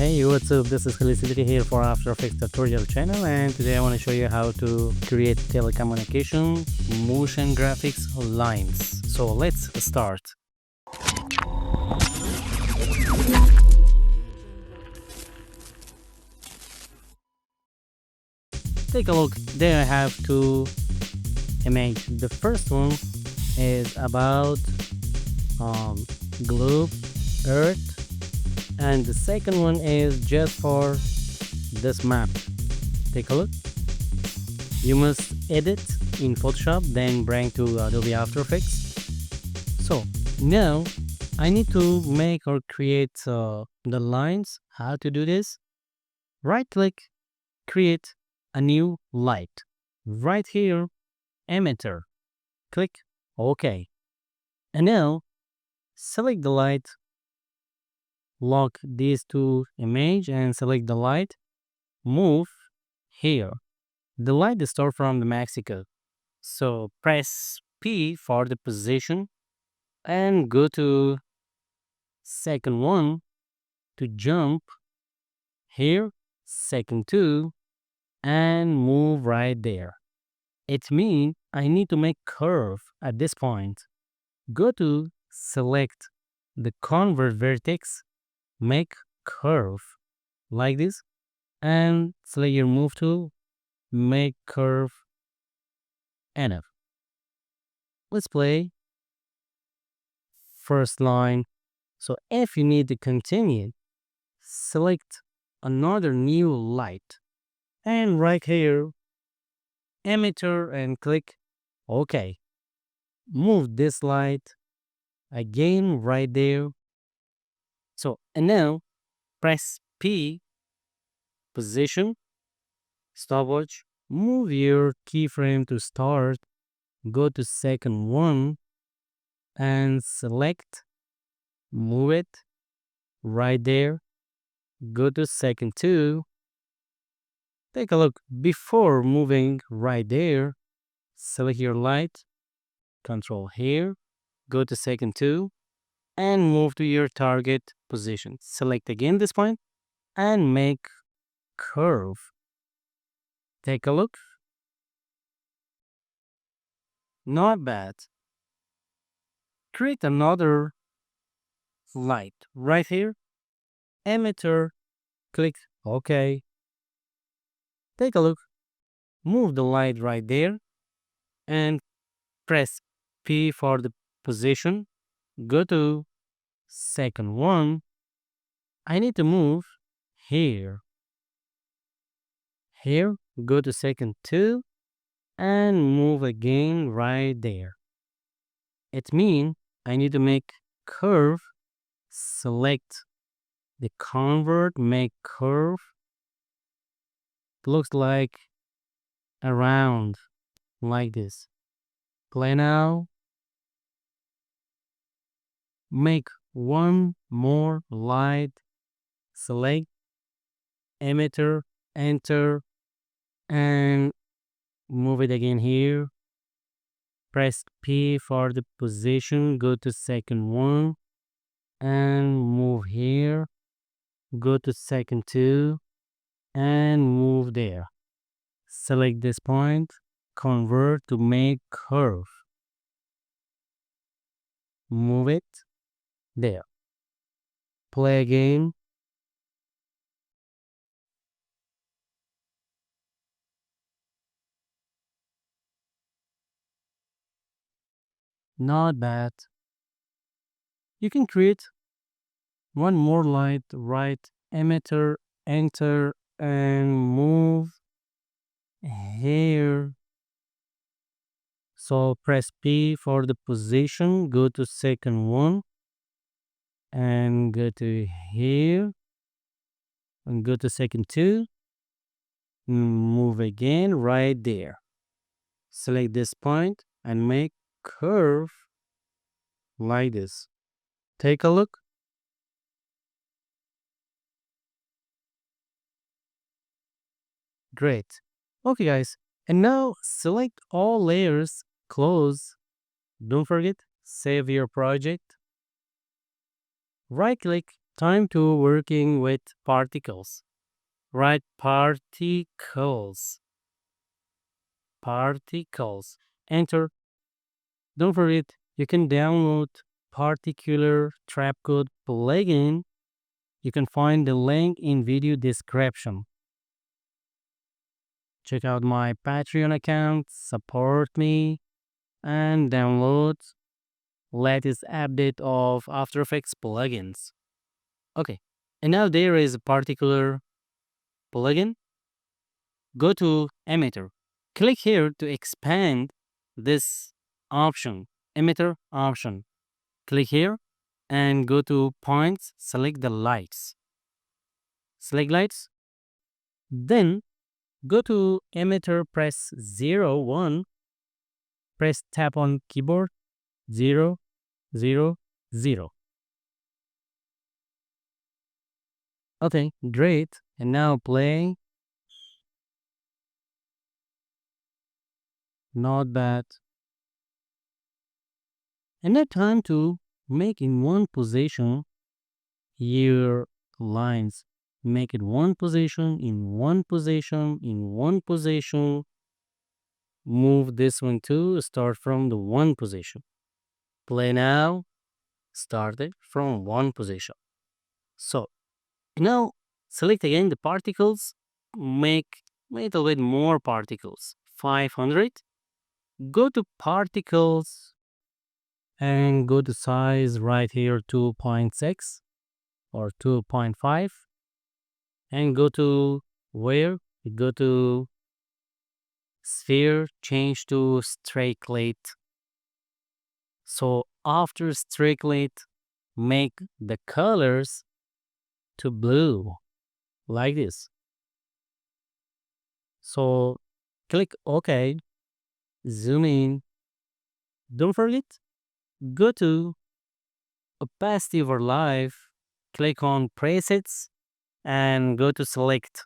Hey, what's up? This is Felicity here for After Effects tutorial channel, and today I want to show you how to create telecommunication motion graphics lines. So let's start. Take a look. There I have two images. The first one is about globe, Earth, and the second one is just for this map. Take a look. You must edit in Photoshop, then bring to Adobe After Effects. So now I need to make or create the lines. How to do this? Right click, create a new light. Right here, emitter. Click OK. And now select the light, lock these two images and select the light. Move here. The light is stored from the Mexico. So press P for the position and go to second one to jump here, second two, and move right there. It means I need to make curve at this point. Go to select the convert vertex, make curve like this, and select your move tool, make curve enough. Let's play first line. So if you need to continue, select another new light and right here emitter and click OK. Move this light again right there. So and now press P, position, stopwatch, move your keyframe to start, go to second one and select, move it right there, go to second two. Take a look. Before moving right there, select your light, control here, go to second two, and move to your target position. Select again this point and make curve. Take a look. Not bad. Create another light right here. Emitter, click OK. Take a look. Move the light right there and press P for the position. Go to second one. I need to move here. Here, go to second two and move again right there. It means I need to make curve, select the convert, make curve. Looks like around like this. Play now. Make one more light, select emitter, enter, and move it again here. Press P for the position, go to second one and move here. Go to second two and move there. Select this point, convert to make curve. Move it there. Play again. Not bad. You can create one more light, right emitter, enter, and move here. So press P for the position, go to second one, and go to here, and go to second two, move again right there. Select this point and make curve like this. Take a look. Great. Okay guys, and now select all layers, close. Don't forget, save your project. Right click Time to working with particles. Write particles. Particles. Enter. Don't forget, you can download particular trapcode plugin. You can find the link in video description. Check out my Patreon account, support me, and download latest update of After Effects plugins. Okay, and now there is a particular plugin. Go to emitter. Click here to expand this option, emitter option. Click here and go to points, select the lights. Select lights. Then go to emitter, press 0, 1. Press tap on keyboard 0, 0, 0. Okay, great. And now play. Not bad. And now time to make in one position your lines. Make it one position, in one position, in one position. Move this one too. Start from the one position. Play now. Start it from one position. So now select again the particles. Make a little bit more particles. 500. Go to particles and go to size right here 2.6 or 2.5 and go to where? Go to sphere, change to streaklet. So after streaklet, make the colors to blue like this. So click OK, zoom in. Don't forget, go to opacity over live, click on presets and go to select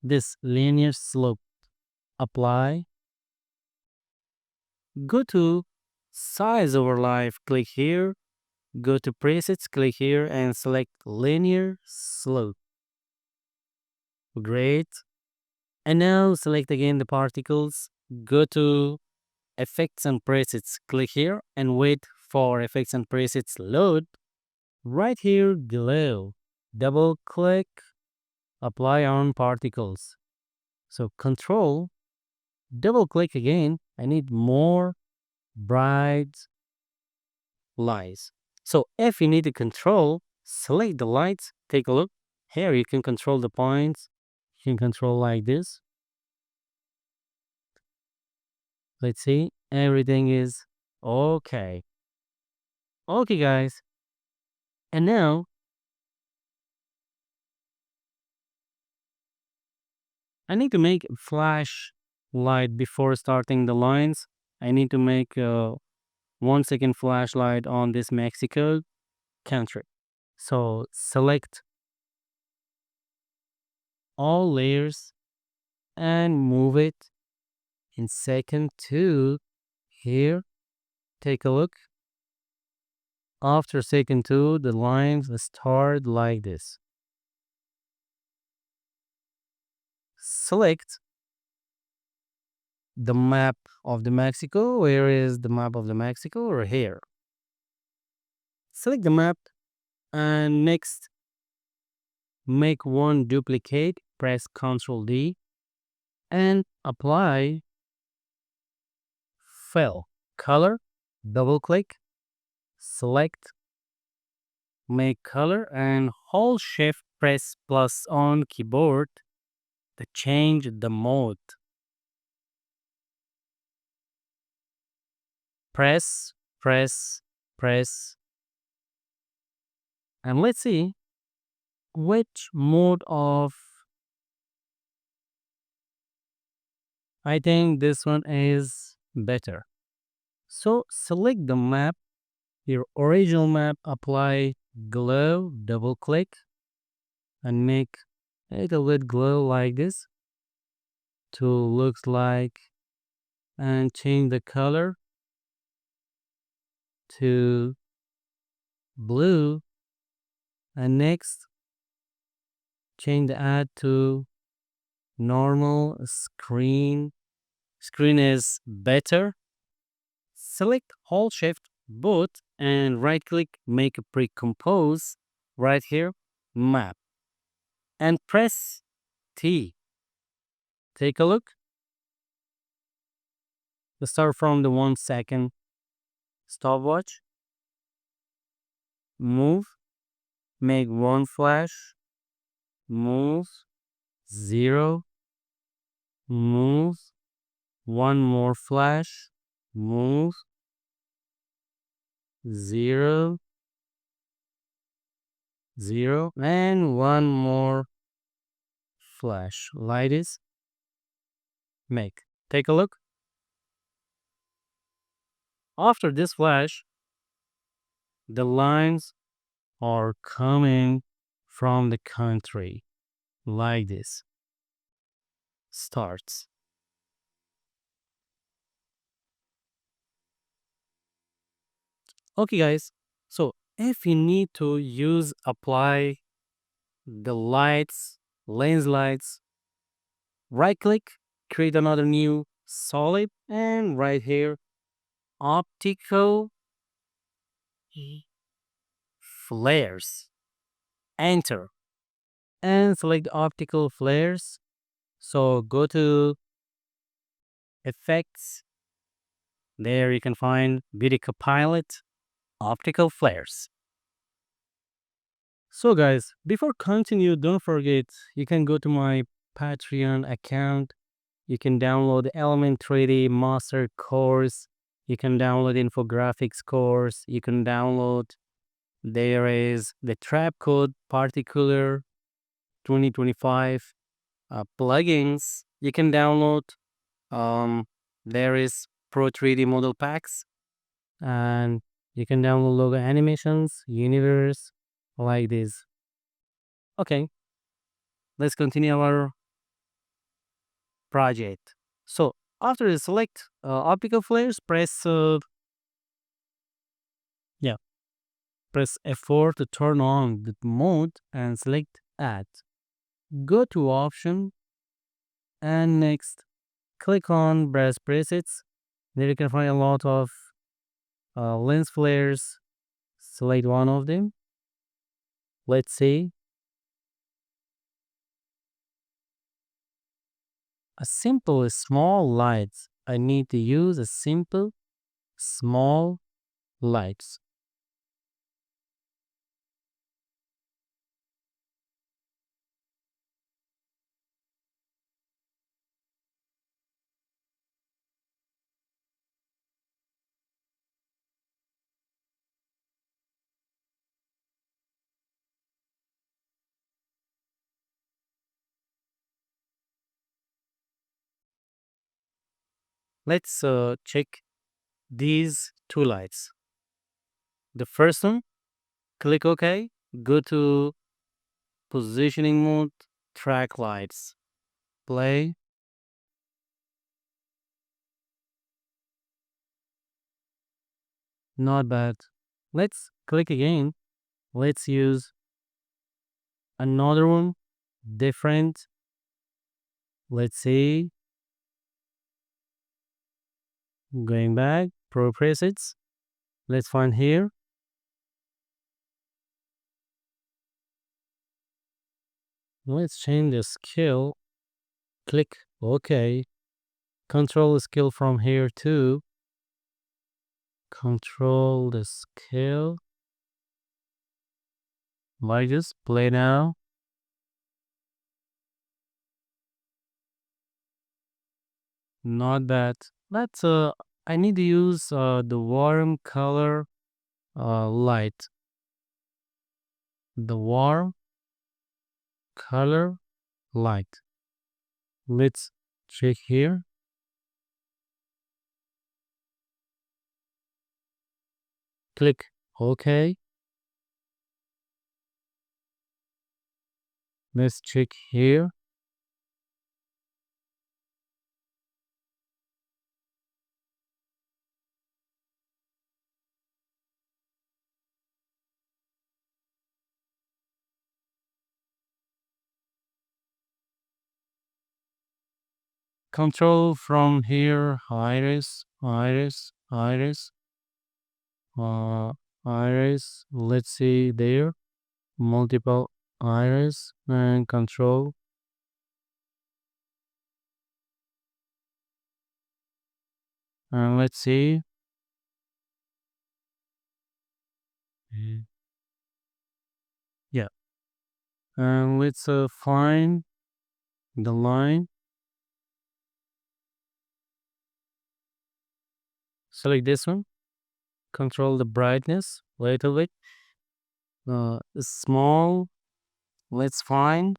this linear slope. Apply. Go to size over live, click here, go to presets, click here and select linear slope. Great. And now select again the particles, go to effects and presets, click here and wait for effects and presets load. Right here below, double click, apply on particles. So control, double click again. I need more bright lights. So if you need to control, select the lights, take a look. Here you can control the points. You can control like this. Let's see, everything is okay. Okay guys, and now I need to make a flash light before starting the lines. I need to make a 1 second flashlight on this Mexico country. So select all layers and move it in second 2 here. Take a look. After second 2, the lines start like this. Select the map of the Mexico. Where is the map of the Mexico? Or here. Select the map and next make one duplicate, press Ctrl D and apply fill color, double click, select make color and hold shift press plus on keyboard to change the mode. Press, press, press. And let's see which mode of, I think this one is better. So select the map, your original map, apply glow, double click and make a little bit glow like this to looks like, and change the color to blue And next, change the add to normal screen. Screen is better. Select Alt Shift Boot and right click, make a pre-compose right here, map, and press T. Take a look. Let's start from the 1 second stopwatch. Move, make one flash, move, 0, move, one more flash, move, 0, 0, and one more flash. Light is make. Take a look. After this flash, the lines are coming from the country like this. Starts. Okay, guys. So if you need to use apply the lights, lens lights, right click, create another new solid, and right here, optical flares. Enter and select optical flares. So go to effects. There you can find Beauty Copilot optical flares. So guys, before continue, don't forget you can go to my Patreon account. You can download the Element 3D Master course. You can download infographics course. You can download, there is the trap code particular 2025 plugins. You can download. Um, there is Pro 3D model packs, and you can download logo animations, universe, like this. Okay, let's continue our project. So after you select optical flares, yeah, press F4 to turn on the mode and select add. Go to option and next click on brass presets. There you can find a lot of lens flares. Select one of them. Let's see. A simple small lights. I need to use a simple small lights. Let's check these two lights. The first one, click OK. Go to positioning mode, track lights. Play. Not bad. Let's click again. Let's use another one, different. Let's see. Going back, pro presets. Let's find here. Let's change the scale. Click OK. Control the scale from here too. Control the scale. Like this. Play now. Not bad. Let's I need to use the warm color light. The warm color light. Let's check here. Click OK. Let's check here. Control from here, uh, iris. Let's see there, multiple iris and control. And let's see. Mm. Yeah. And let's find the line. Select this one. Control the brightness a little bit. Small. Let's find.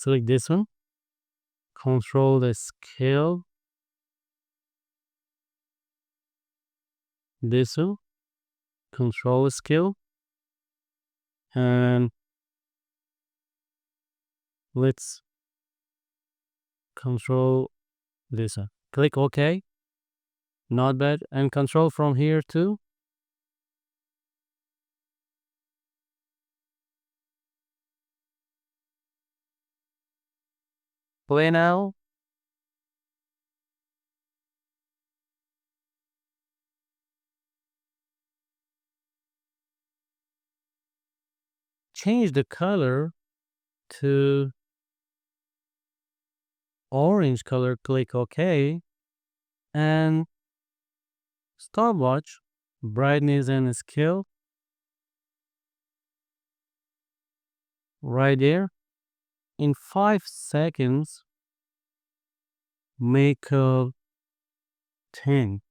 Select this one. Control the scale. This one. Control the scale. And let's control this one. Click OK. Not bad. And control from here too. Play now. Change the color to orange color. Click OK. And stopwatch, brightness and scale right there. In 5 seconds, make a 10.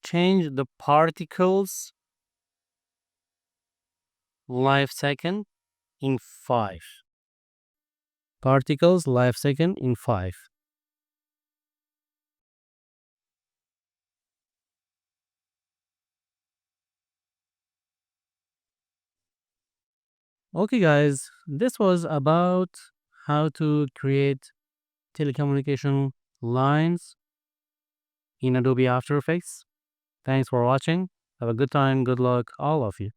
Change the particles life second in 5. Particles life second in 5. Okay, guys, this was about how to create telecommunication lines in Adobe After Effects. Thanks for watching. Have a good time. Good luck, all of you.